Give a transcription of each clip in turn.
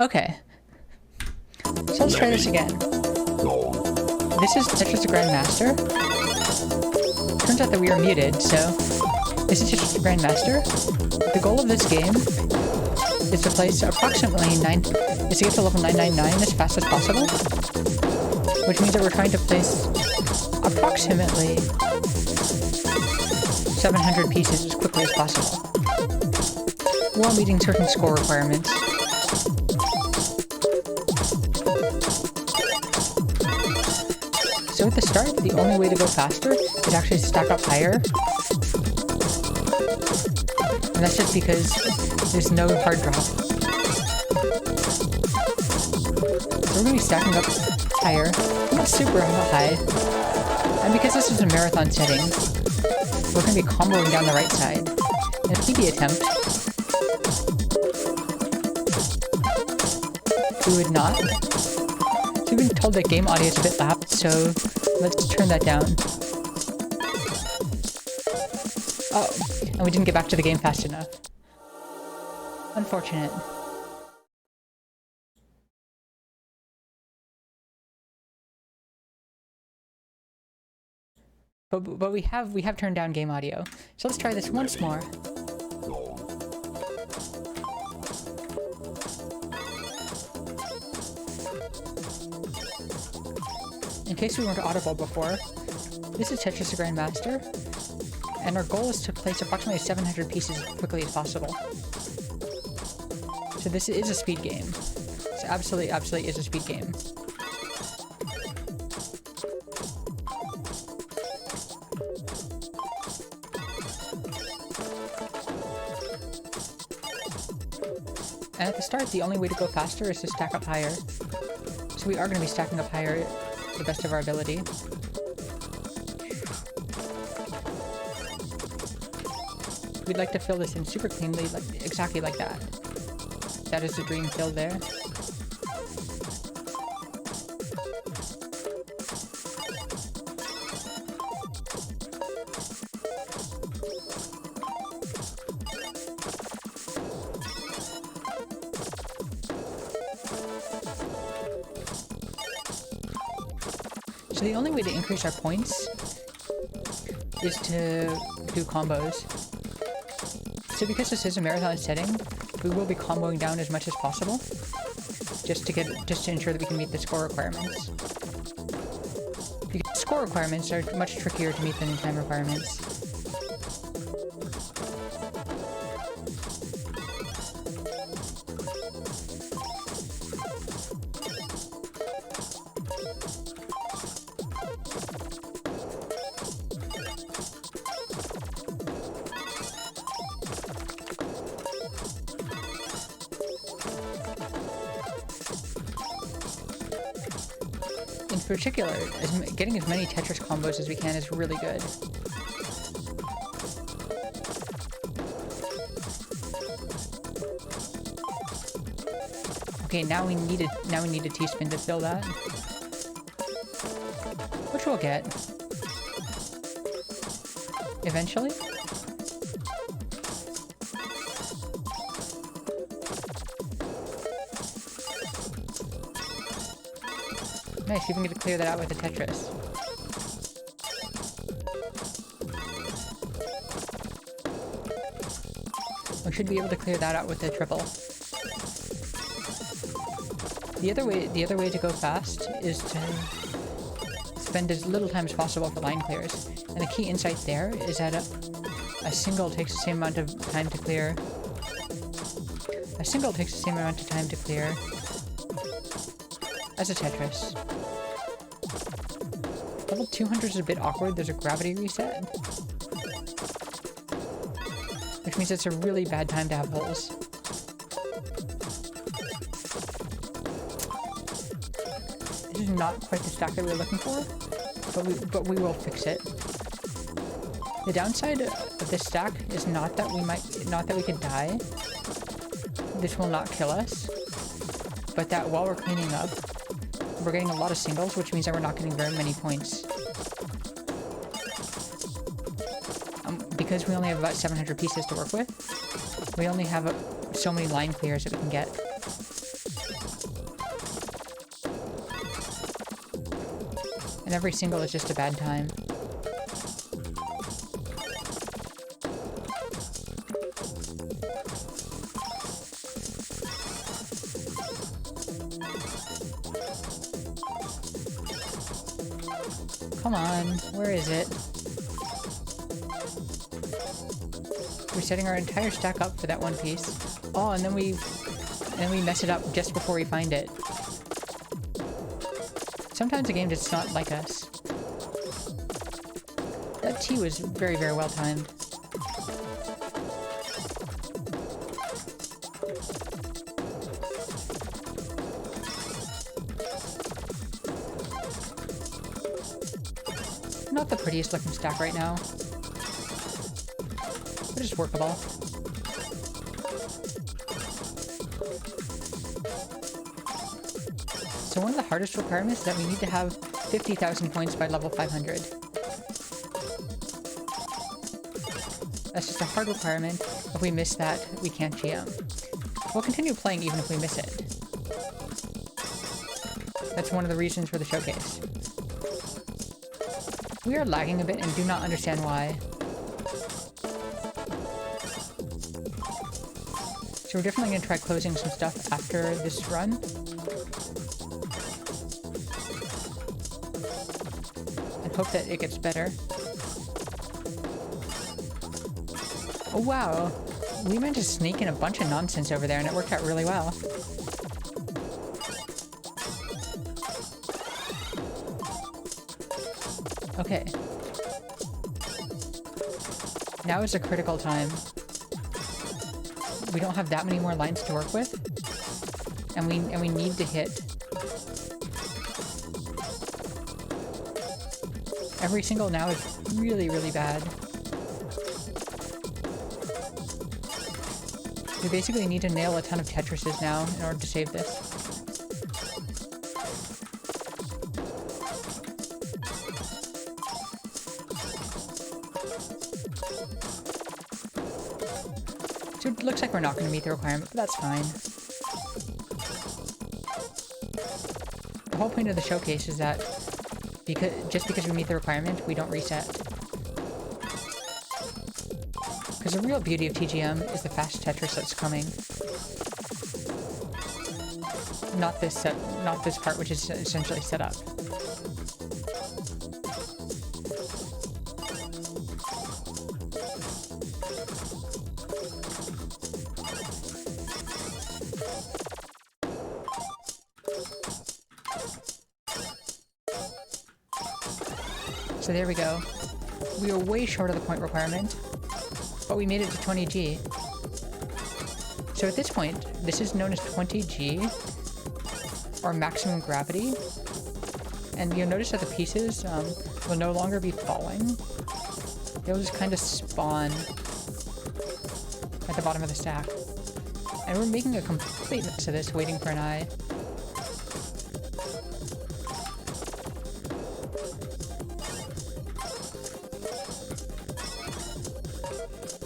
Okay. So let's try this again. This is Tetris the Grandmaster. Turns out that we are muted, so this is Tetris the Grandmaster. The goal of this game is to place approximately is to get to level 999 as fast as possible, which means that we're trying to place approximately 700 pieces as quickly as possible, while meeting certain score requirements. So at the start, the only way to go faster is actually to stack up higher. And that's just because there's no hard drop. So we're going to be stacking up higher, not super high. And because this is a marathon setting, we're going to be comboing down the right side. In a PB attempt, we would not. So we've been told that game audio is a bit loud, so let's turn that down. Oh, and we didn't get back to the game fast enough. Unfortunate. But we have turned down game audio. So let's try this once more. In case we weren't audible before, this is Tetris the Grandmaster, and our goal is to place approximately 700 pieces as quickly as possible. So this is a speed game. This absolutely is a speed game. And at the start, the only way to go faster is to stack up higher. So we are going to be stacking up higher to the best of our ability. We'd like to fill this in super cleanly, exactly like that. That is the dream fill there. So the only way to increase our points is to do combos. So because this is a marathon setting, we will be comboing down as much as possible, just to ensure that we can meet the score requirements. Because score requirements are much trickier to meet than time requirements. In particular, getting as many Tetris combos as we can is really good. Okay, now we need a T-spin to fill that, which we'll get eventually. Nice, even get to clear that out with the Tetris. We should be able to clear that out with the triple. The other way to go fast is to spend as little time as possible for line clears. And the key insight there is that a single takes the same amount of time to clear. A single takes the same amount of time to clear as a Tetris. Level 200 is a bit awkward, there's a gravity reset. Which means it's a really bad time to have holes. This is not quite the stack that we were looking for, but we will fix it. The downside of this stack is not that we could die. This will not kill us. But that while we're cleaning up, we're getting a lot of singles, which means that we're not getting very many points. Because we only have about 700 pieces to work with, we only have so many line clears that we can get. And every single is just a bad time. Come on, where is it? We're setting our entire stack up for that one piece. Oh, and then we mess it up just before we find it. Sometimes the game just not like us. That T was very, very well timed. Not the prettiest looking stack right now, but it's workable. So one of the hardest requirements is that we need to have 50,000 points by level 500. That's just a hard requirement. If we miss that, we can't GM. We'll continue playing even if we miss it. That's one of the reasons for the showcase. We are lagging a bit and do not understand why. So we're definitely going to try closing some stuff after this run. And hope that it gets better. Oh wow! We managed to sneak in a bunch of nonsense over there and it worked out really well. Okay. Now is a critical time. We don't have that many more lines to work with. And we need to hit. Every single now is really, really bad. We basically need to nail a ton of Tetrises now in order to save this. So it looks like we're not going to meet the requirement, but that's fine. The whole point of the showcase is that just because we meet the requirement, we don't reset. Because the real beauty of TGM is the fast Tetris that's coming. Not this part, which is essentially set up. So there we go. We were way short of the point requirement, but we made it to 20G. So at this point, this is known as 20G, or maximum gravity. And you'll notice that the pieces will no longer be falling. They'll just kind of spawn at the bottom of the stack. And we're making a complete mess of this, waiting for an eye.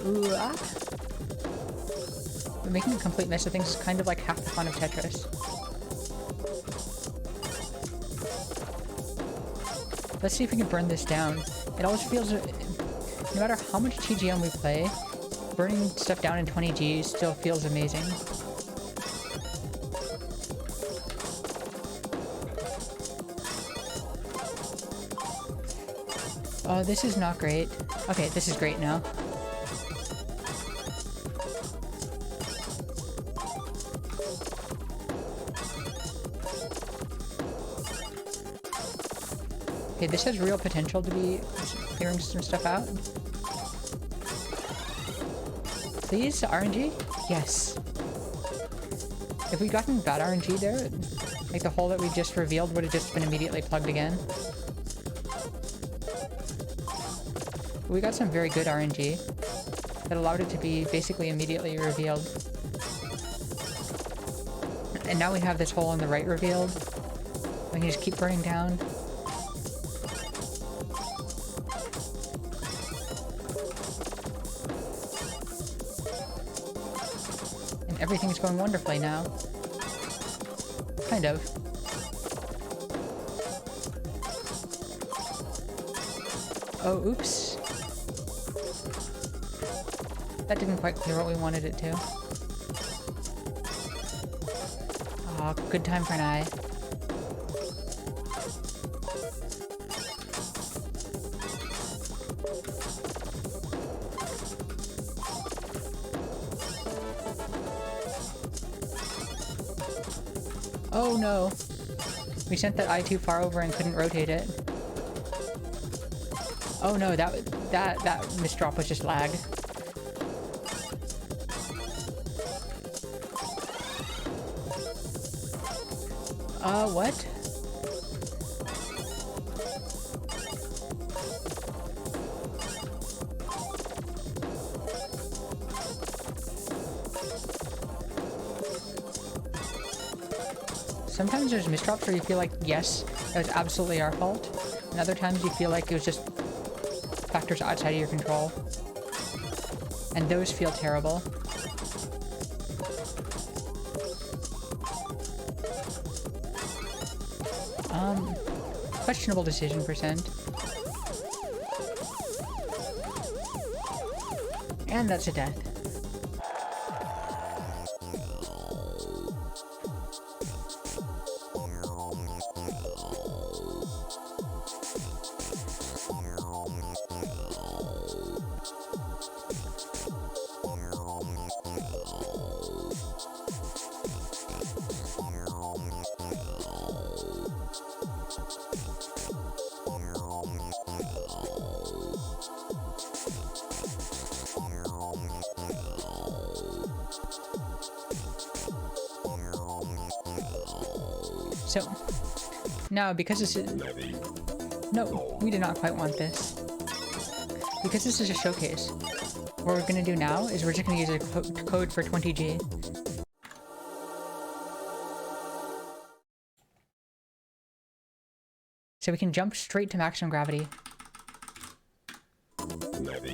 Ooh, ah. We're making a complete mess of things, kind of like half the fun of Tetris. Let's see if we can burn this down. It always feels, no matter how much TGM we play, burning stuff down in 20G still feels amazing. Oh, this is not great. Okay, this is great now. Okay, this has real potential to be clearing some stuff out. Please, RNG? Yes. If we'd gotten bad RNG there, like the hole that we just revealed would have just been immediately plugged again. We got some very good RNG that allowed it to be basically immediately revealed. And now we have this hole on the right revealed. We can just keep burning down. And everything's going wonderfully now. Kind of. Oh, oops. That didn't quite clear what we wanted it to. Aw, good time for an eye. Oh no! We sent that eye too far over and couldn't rotate it. Oh no, that misdrop was just lag. What? Sometimes there's misdrops where you feel like, yes, it was absolutely our fault. And other times you feel like it was just factors outside of your control. And those feel terrible. Questionable decision percent. And that's a death. So, now because this is... No, we did not quite want this. Because this is a showcase, what we're gonna do now is we're just gonna use a code for 20G. So we can jump straight to maximum gravity.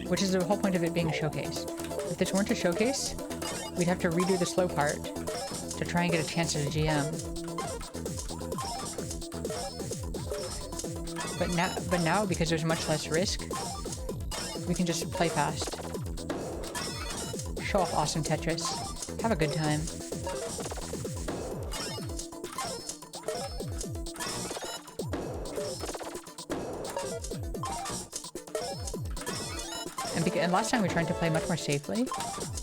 Which is the whole point of it being a showcase. If this weren't a showcase, we'd have to redo the slow part to try and get a chance at a GM. But now, because there's much less risk, we can just play fast. Show off awesome Tetris. Have a good time. And last time we tried to play much more safely.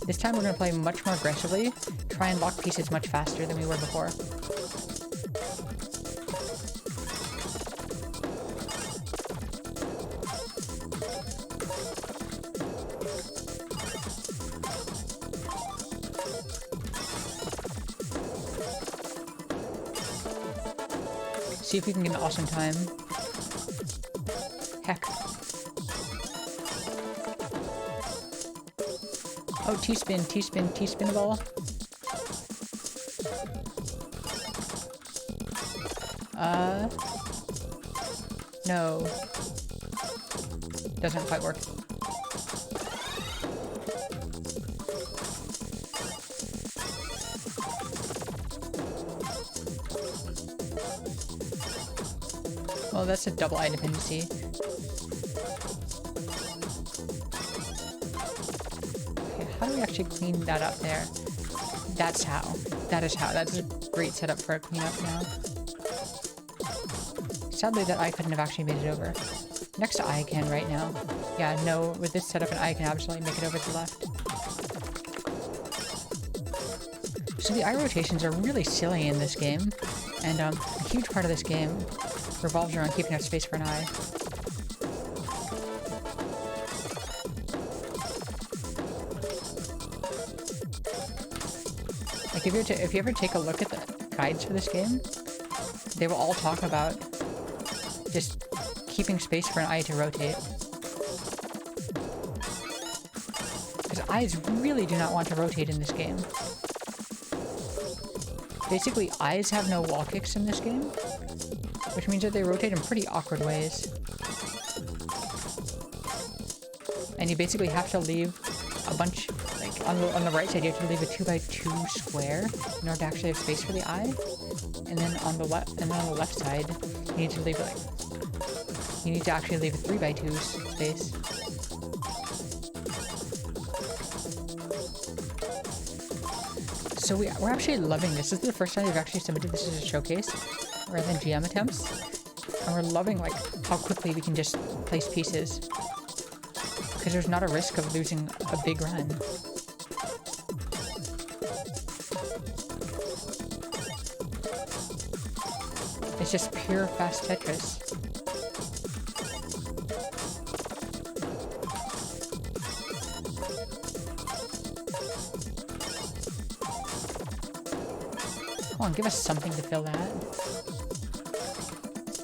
This time we're going to play much more aggressively, try and lock pieces much faster than we were before. See if we can get an awesome time. Heck. Oh, T-spin, T-spin, T-spin ball. No. Doesn't quite work. Well, that's a double eye dependency. Okay, how do we actually clean that up there? That's how. That is how. That's a great setup for a cleanup now. Sadly, that eye couldn't have actually made it over. Next eye can right now. Yeah, no, with this setup, an eye can absolutely make it over to the left. So the eye rotations are really silly in this game, and a huge part of this game revolves around keeping enough space for an eye. Like if you ever take a look at the guides for this game, they will all talk about just keeping space for an eye to rotate. Because eyes really do not want to rotate in this game. Basically, eyes have no wall kicks in this game, which means that they rotate in pretty awkward ways. And you basically have to leave a bunch, like on the right side you have to leave a 2x2 square in order to actually have space for the eye. And then on the left side you need to leave like You need to actually leave a 3x2 space. So we're actually loving this. This is the first time we've actually submitted this as a showcase rather than GM attempts. And we're loving like how quickly we can just place pieces. Because there's not a risk of losing a big run. It's just pure fast Tetris. Come on, give us something to fill that.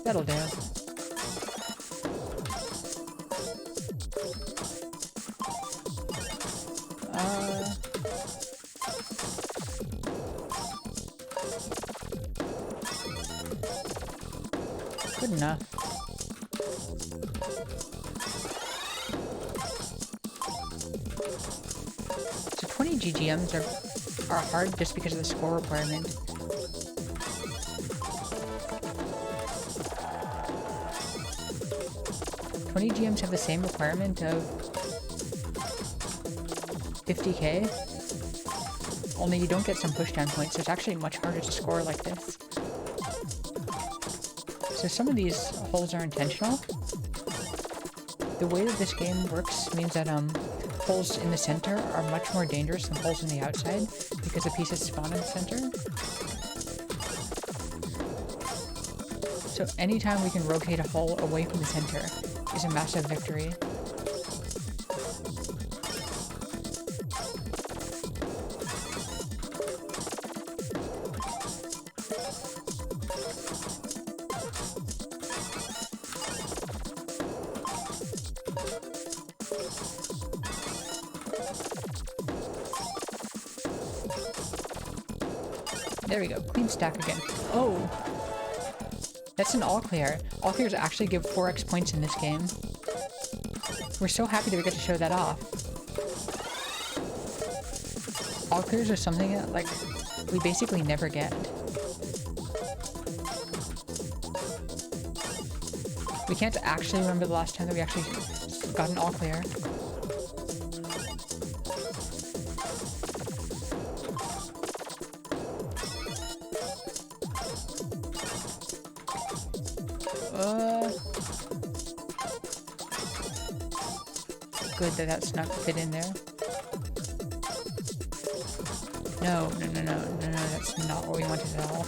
That'll do. Good enough. So 20 GGMs are hard just because of the score requirement. GMs have the same requirement of 50k, only you don't get some pushdown points, so it's actually much harder to score like this. So some of these holes are intentional. The way that this game works means that holes in the center are much more dangerous than holes on the outside because the pieces spawn in the center. So anytime we can rotate a hole away from the center is a massive victory. There we go, clean stack again. Oh! That's an all clear. All clears actually give 4x points in this game. We're so happy that we get to show that off. All clears are something that, like, we basically never get. We can't actually remember the last time that we actually got an all clear. Good that that snuck fit in there. No, that's not what we wanted at all.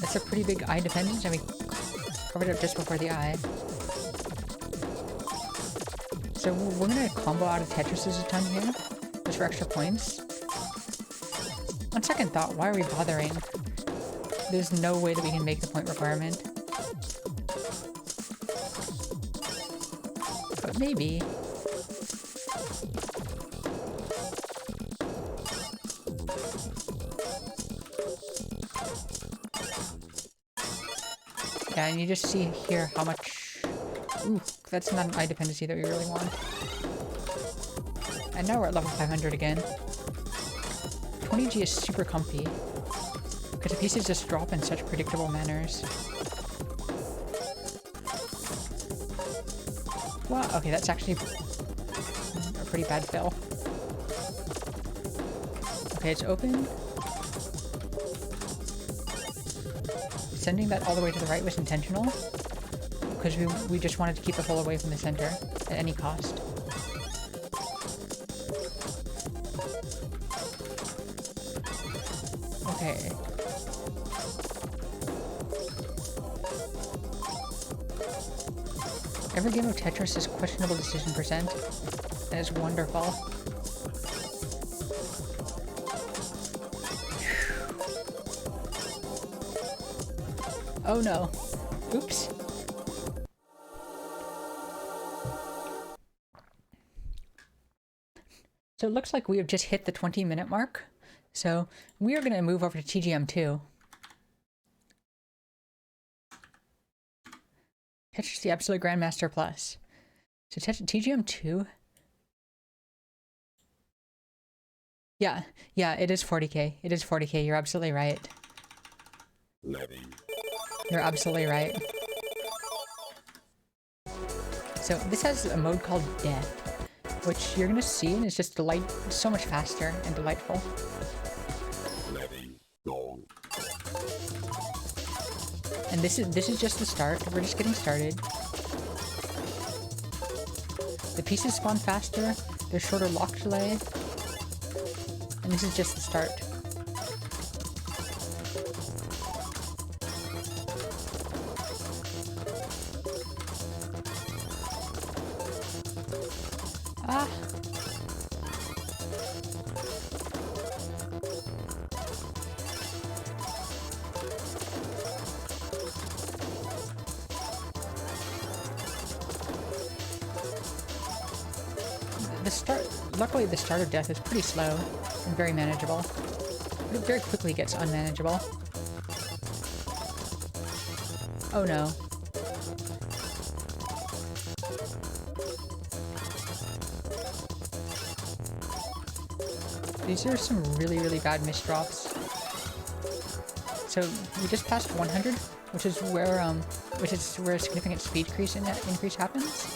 That's a pretty big eye dependence, and we covered it just before the eye. So we're gonna combo out of Tetrises a ton here, just for extra points. On second thought, why are we bothering? There's no way that we can make the point requirement. But maybe. Yeah, and you just see here how much... Ooh, that's not an eye dependency that we really want. And now we're at level 500 again. 20G is super comfy, because the pieces just drop in such predictable manners. Wow, okay, that's actually a pretty bad fill. Okay, it's open. Sending that all the way to the right was intentional, because we just wanted to keep the hole away from the center at any cost. Okay. Every game of Tetris is questionable decision percent, and it's wonderful. Oh no. Oops. So it looks like we have just hit the 20-minute mark. So we are going to move over to TGM2. Tetris the Absolute Grandmaster Plus. So TGM2. Yeah, it is 40k. It is 40k. You're absolutely right. You're absolutely right. So this has a mode called Death, which you're gonna see, and it's just so much faster and delightful. And this is just the start. We're just getting started. The pieces spawn faster. There's shorter lock delay, and this is just the start. Ah. Luckily the start of Death is pretty slow and very manageable. It very quickly gets unmanageable. Oh no. These are some really, really bad misdrops. So we just passed 100, which is where a significant speed increase happens.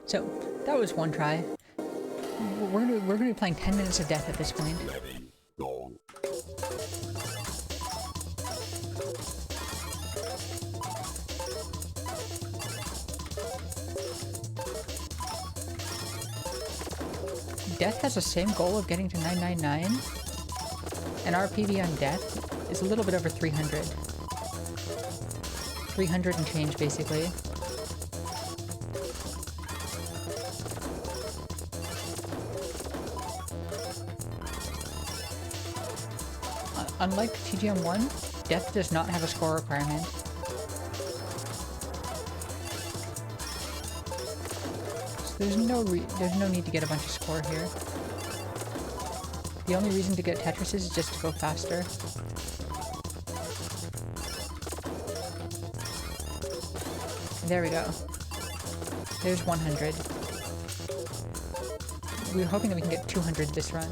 So that was one try. We're gonna be playing 10 minutes of Death at this point. Death has the same goal of getting to 999, and our PV on Death is a little bit over 300. 300 and change, basically. Unlike TGM1, Death does not have a score requirement. So there's no need to get a bunch of score here. The only reason to get Tetris is just to go faster. There we go. There's 100. We're hoping that we can get 200 this run.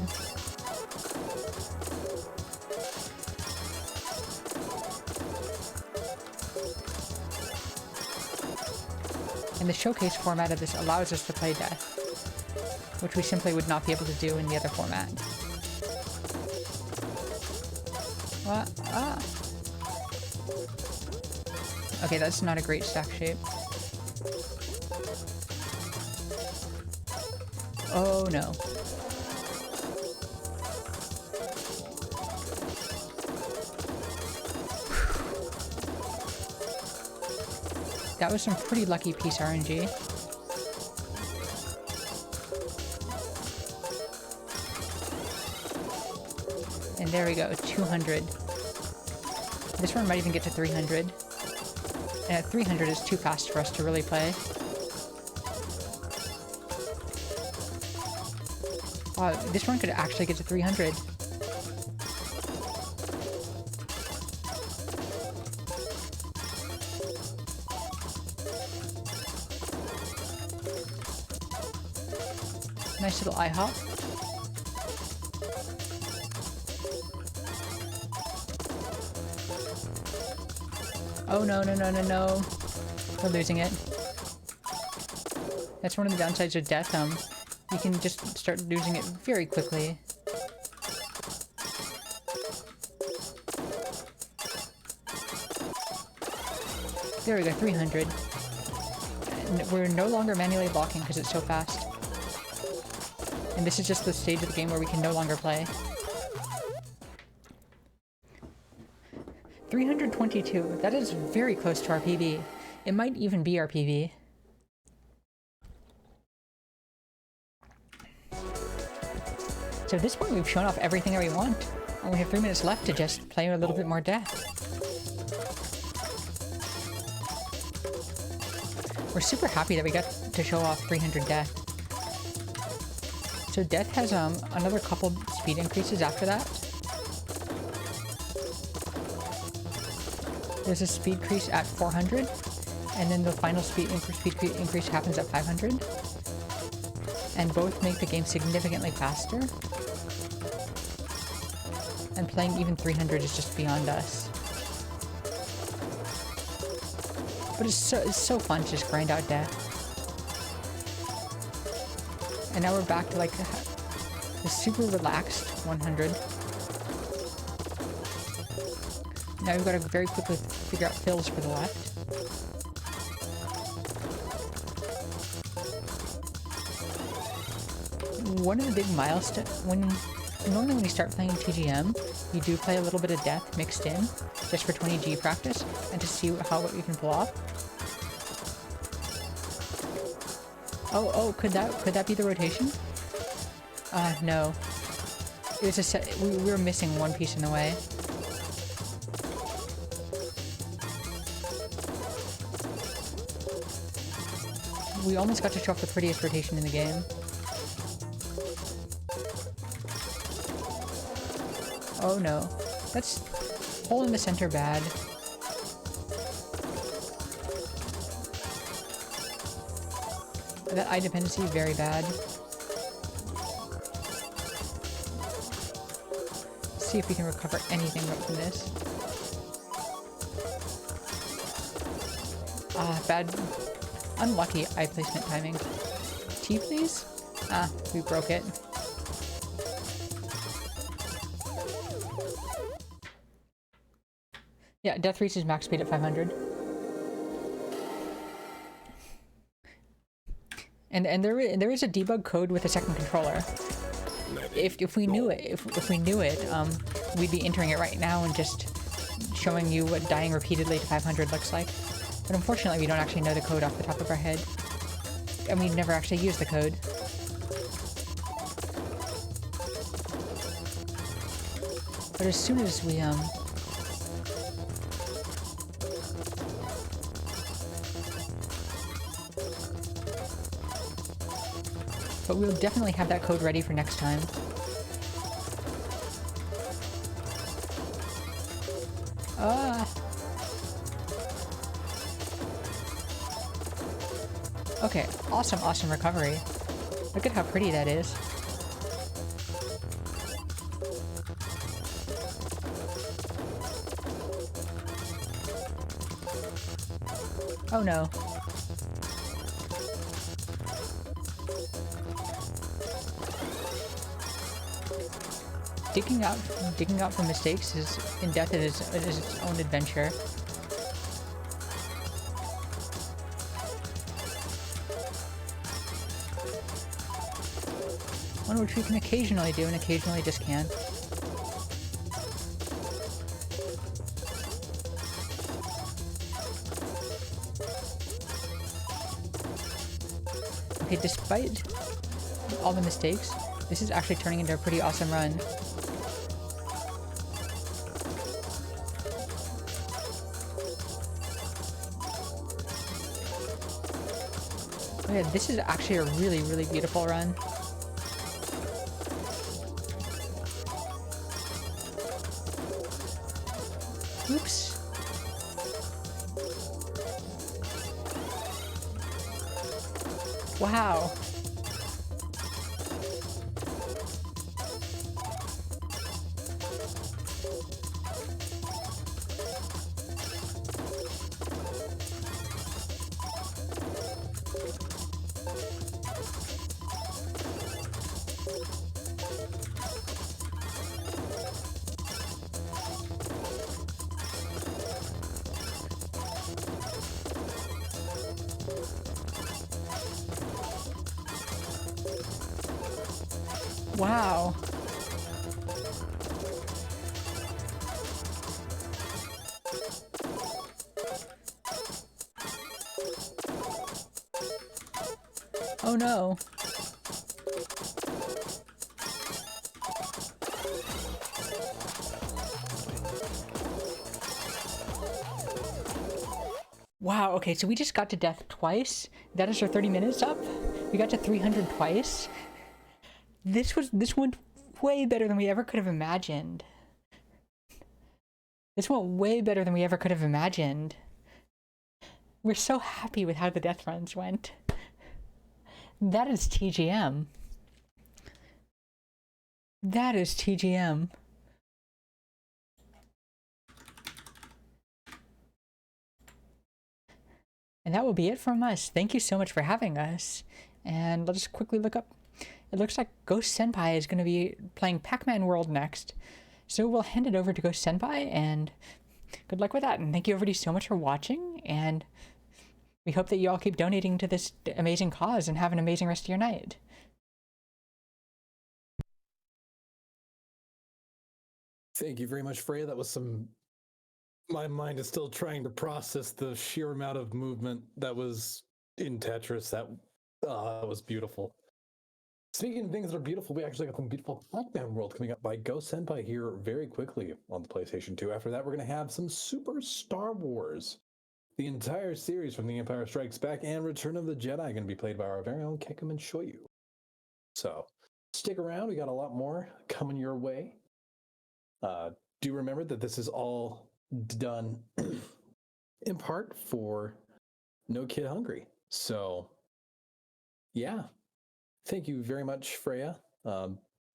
And the showcase format of this allows us to play Death, which we simply would not be able to do in the other format. What? Ah! Okay, that's not a great stack shape. Oh no. That was some pretty lucky piece RNG. And there we go, 200. This one might even get to 300. And at 300 is too fast for us to really play. Wow, this one could actually get to 300. Nice little IHOP. Oh no, no, no, no, no. We're losing it. That's one of the downsides of Death. You can just start losing it very quickly. There we go, 300. And we're no longer manually blocking because it's so fast. And this is just the stage of the game where we can no longer play. 322. That is very close to our PB. It might even be our PB. So at this point we've shown off everything that we want. And we have 3 minutes left to just play a little bit more Death. We're super happy that we got to show off 300 Death. So Death has another couple speed increases after that. There's a speed increase at 400, and then the final speed increase happens at 500. And both make the game significantly faster. And playing even 300 is just beyond us. But it's so fun to just grind out death. And now we're back to like the super relaxed 100. Now we've got to very quickly figure out fills for the left. One of the big milestones, normally when you start playing TGM, you do play a little bit of death mixed in, just for 20G practice, and to see what you can pull off. Oh, could that be the rotation? No. It was we were missing one piece in the way. We almost got to show off the prettiest rotation in the game. Oh no. That's hole in the center bad. That eye dependency, very bad. Let's see if we can recover anything from this. Bad. Unlucky eye placement timing. T, please? We broke it. Yeah, death reaches max speed at 500. And there is a debug code with a second controller. If we knew it, if we knew it, we'd be entering it right now and just showing you what dying repeatedly to 500 looks like. But unfortunately, we don't actually know the code off the top of our head, and we've never actually used the code. But as soon as we but we'll definitely have that code ready for next time. Okay, awesome recovery. Look at how pretty that is. Oh no. Digging out from mistakes is in death is its own adventure. One which we can occasionally do and occasionally just can't. Okay, despite all the mistakes, this is actually turning into a pretty awesome run. Oh yeah, this is actually a really beautiful run. Oops. Wow. Wow. Oh no. Wow, okay, so we just got to death twice. That is our 30 minutes up. We got to 300 twice. This went way better than we ever could have imagined. This went way better than we ever could have imagined. We're so happy with how the death runs went. That is TGM. That is TGM. And that will be it from us. Thank you so much for having us. And let's just quickly look up. It looks like Ghost Senpai is going to be playing Pac-Man World next. So we'll hand it over to Ghost Senpai, and good luck with that. And thank you everybody so much for watching. And we hope that you all keep donating to this amazing cause and have an amazing rest of your night. Thank you very much, Freya. That was some... My mind is still trying to process the sheer amount of movement that was in Tetris. That was beautiful. Speaking of things that are beautiful, we actually got some beautiful Pac-Man World coming up by Ghost Senpai here very quickly on the PlayStation 2. After that, we're going to have some Super Star Wars. The entire series from The Empire Strikes Back and Return of the Jedi going to be played by our very own Kekum and Shoyu. So stick around. We got a lot more coming your way. Do remember that this is all done in part for No Kid Hungry. So, yeah. Thank you very much, Freya.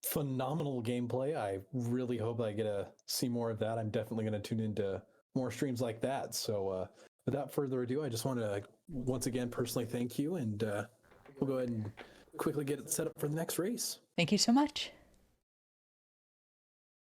Phenomenal gameplay. I really hope I get to see more of that. I'm definitely going to tune into more streams like that. So, without further ado, I just want to once again personally thank you, and we'll go ahead and quickly get it set up for the next race. Thank you so much.